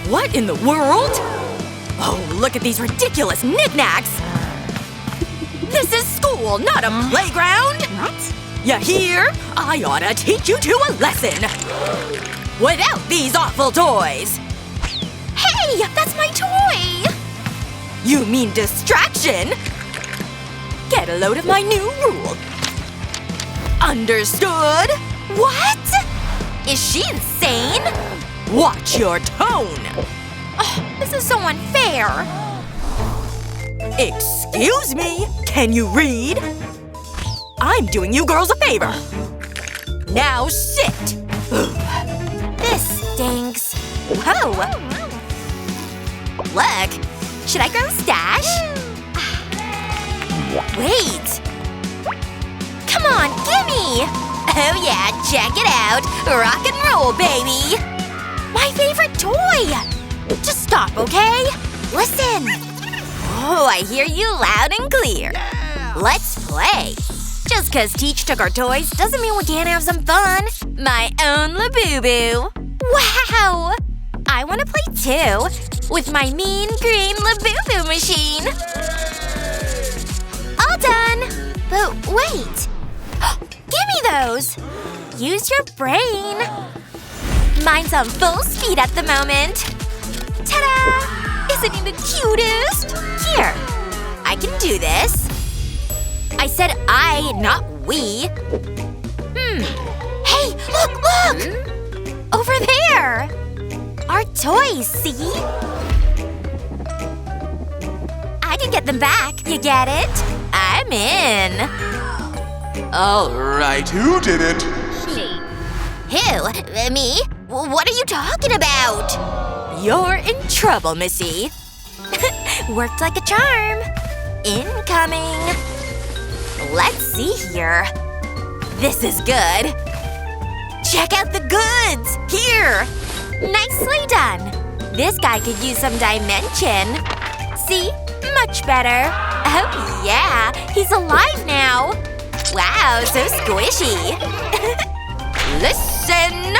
What in the world? Oh, look at these ridiculous knickknacks! This is school, not a playground! What? You hear? I oughta teach you two a lesson! Without these awful toys! Hey! That's my toy! You mean distraction? Get a load of my new rule. Understood? What? Is she insane? Watch your tone! Oh, this is so unfair. Excuse me? Can you read? I'm doing you girls a favor. Now sit! This stinks. Whoa! Look! Should I grow a stash? Wait! Come on, gimme! Oh yeah, check it out! Rock and roll, baby! My favorite toy! Just stop, okay? Listen! Oh, I hear you loud and clear. Let's play. Just cause Teach took our toys doesn't mean we can't have some fun. My own Labubu. Wow! I wanna play too. With my mean green Labubu machine. All done! But wait. Give me those! Use your brain. Mine's on full speed at the moment. Ta-da! Isn't he the cutest? Here. I can do this. I said I, not we. Hey, look! Over there! Our toys, see? I can get them back. You get it? I'm in. Alright, who did it? Who? Me? What are you talking about? You're in trouble, Missy. Worked like a charm. Incoming. Let's see here. This is good. Check out the goods! Here! Nicely done. This guy could use some dimension. See? Much better. Oh yeah, he's alive now. Wow, so squishy. Listen!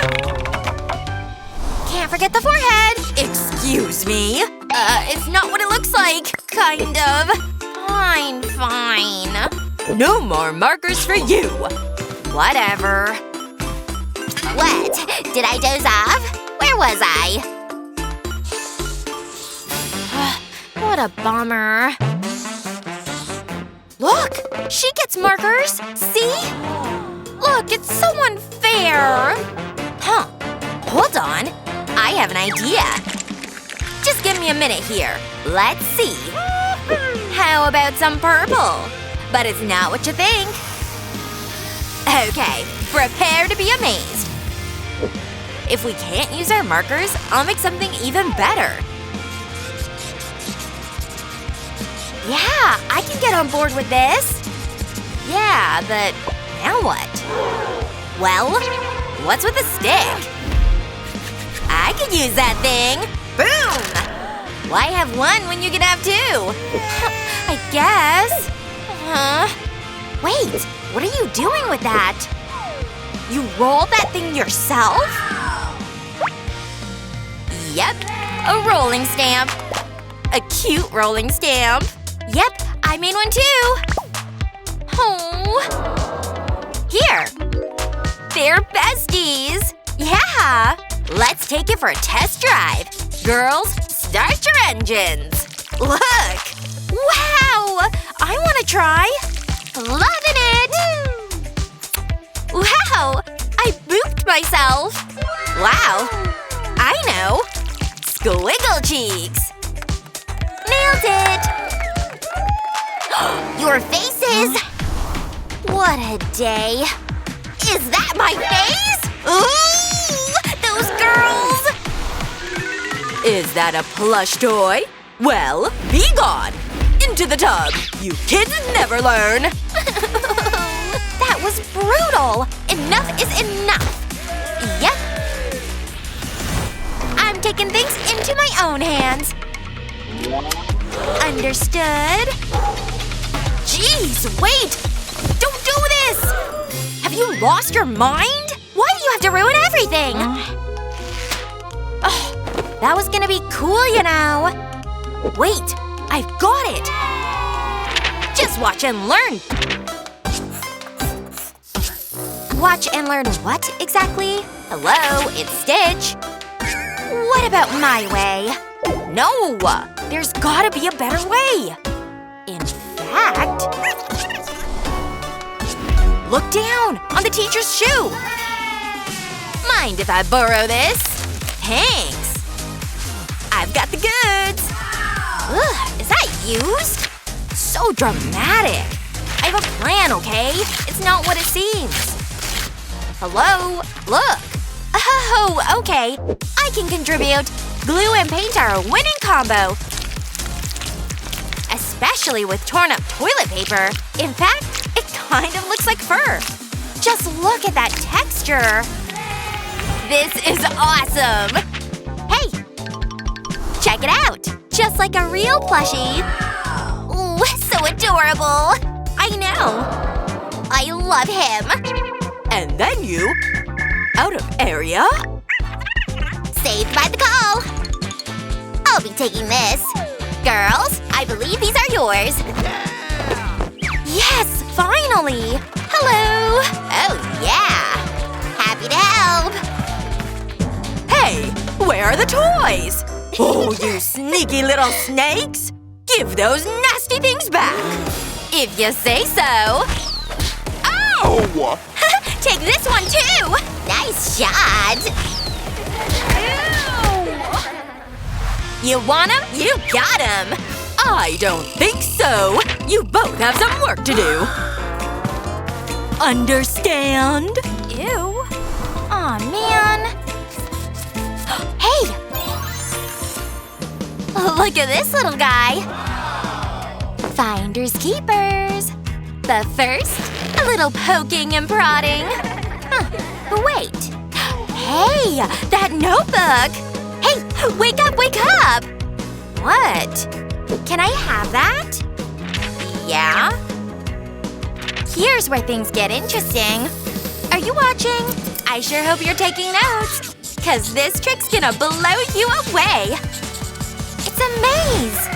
Can't forget the forehead. Excuse me? It's not what it looks like. Kind of. Fine. No more markers for you! Whatever. What? Did I doze off? Where was I? What a bummer. Look! She gets markers! See? Look, it's so unfair! Huh. Hold on. I have an idea. Just give me a minute here. Let's see. How about some purple? But it's not what you think. Okay, prepare to be amazed. If we can't use our markers, I'll make something even better. Yeah, I can get on board with this. Yeah, but now what? Well, what's with the stick? I could use that thing. Boom! Why have one when you can have two? I guess. Wait, what are you doing with that? You rolled that thing yourself? Yep, a rolling stamp. A cute rolling stamp. Yep, I made one too. Oh. Here. They're besties. Yeah. Let's take it for a test drive. Girls, start your engines. Look. Wow! I want to try. Loving it! Wow! I booped myself. Wow. I know. Squiggle cheeks. Nailed it! Your faces! What a day. Is that my face? Ooh! Those girls! Is that a plush toy? Well, be gone! Into the tub! You kids never learn! That was brutal! Enough is enough! Yep. I'm taking things into my own hands. Understood? Jeez, wait! Don't do this! Have you lost your mind? Why do you have to ruin everything? That was gonna be cool, you know. Wait, I've got it! Just watch and learn! Watch and learn what, exactly? Hello, it's Stitch. What about my way? No! There's gotta be a better way! In fact… Look down! On the teacher's shoe! Mind if I borrow this? Thanks! I've got the goods! Ugh, is that used? So dramatic! I have a plan, okay? It's not what it seems. Hello? Look! Oh, okay. I can contribute. Glue and paint are a winning combo. Especially with torn up toilet paper. In fact, it kind of looks like fur. Just look at that texture. This is awesome! Hey! Check it out! Just like a real plushie. Ooh, so adorable! I know! I love him! And then you… out of area? Saved by the call! I'll be taking this. Girls, I believe these are yours. Yes! Finally! Hello! Oh, yeah! Happy to help! Hey! Where are the toys? Oh, you sneaky little snakes! Give those nasty things back! If you say so. Ow! Take this one, too! Nice shot! You want him? You got him! I don't think so! You both have some work to do! Understand? Ew. Aw, man. Hey! Look at this little guy! Finders keepers. But first, a little poking and prodding. Huh, wait. Hey! That notebook! Hey! Wake up, wake up! What? Can I have that? Yeah? Here's where things get interesting. Are you watching? I sure hope you're taking notes. 'Cause this trick's gonna blow you away. It's a maze!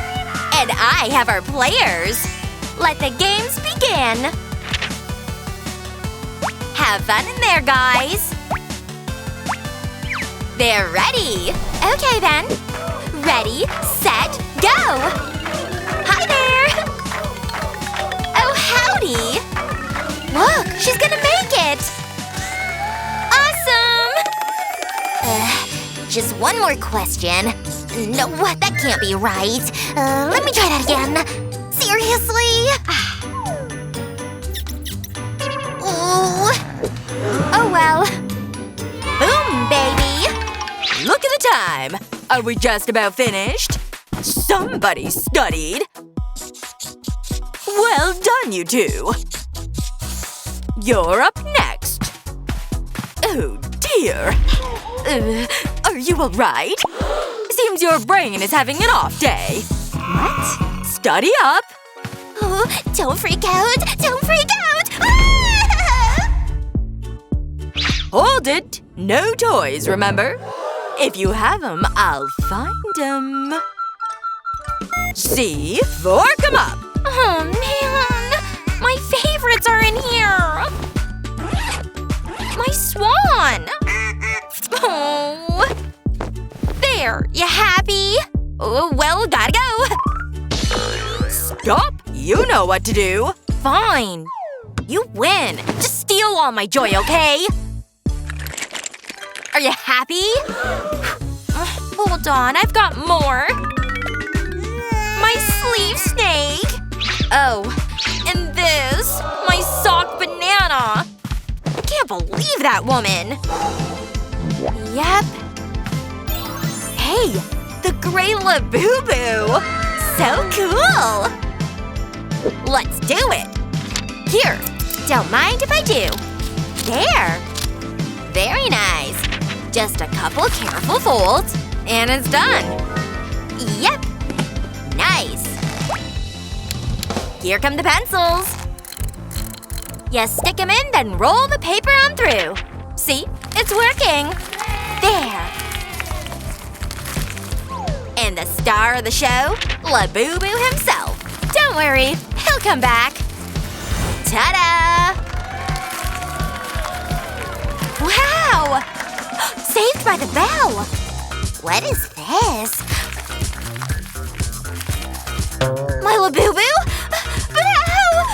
And I have our players. Let the games begin. Have fun in there, guys. They're ready. Okay, then. Ready, set, go! Hi there! Oh, howdy! Look, she's gonna make it! Awesome! Just one more question. No, that can't be right. Let me try that again. Seriously? Ooh. Oh well. Boom, baby! Look at the time! Are we just about finished? Somebody studied! Well done, you two! You're up next! Oh dear! Are you alright? Seems your brain is having an off day. What? Study up! Oh, don't freak out! Don't freak out! Ah! Hold it! No toys, remember? If you have 'em, I'll find 'em. See? Fork 'em up! Oh, man! My favorites are in here! My swan! Oh. There! You happy? Oh, well, gotta go! Stop! You know what to do! Fine. You win. Just steal all my joy, okay? Are you happy? Hold on, I've got more. My sleeve snake. Oh, and this. My sock banana. Can't believe that woman. Yep. Hey, the gray Labubu. So cool. Let's do it. Here. Don't mind if I do. There. Very nice. Just a couple careful folds, and it's done. Yep. Nice. Here come the pencils. You stick them in, then roll the paper on through. See? It's working. There. And the star of the show? Labubu himself. Don't worry, he'll come back. Ta-da! Wow! Saved by the bell! What is this? My Labubu? But how?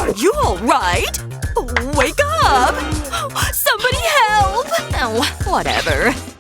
Are you alright? Wake up! Somebody help! Oh, Whatever.